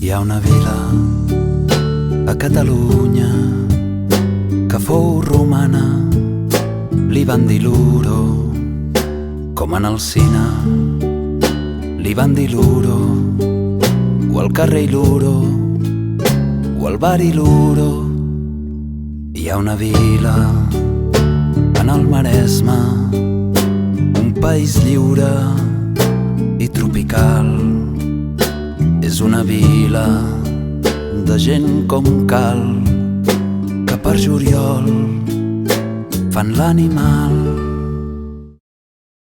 Hi ha una vila a Catalunya que fou romana, li van dir l'Uro, com en el cine, li van dir l'Uro, o al carrer l'Uro, o al bar l'Uro. Hi ha una vila en el Maresme, un país lliure i tropical. És una vila de gent com cal, que per juliol fan l'animal.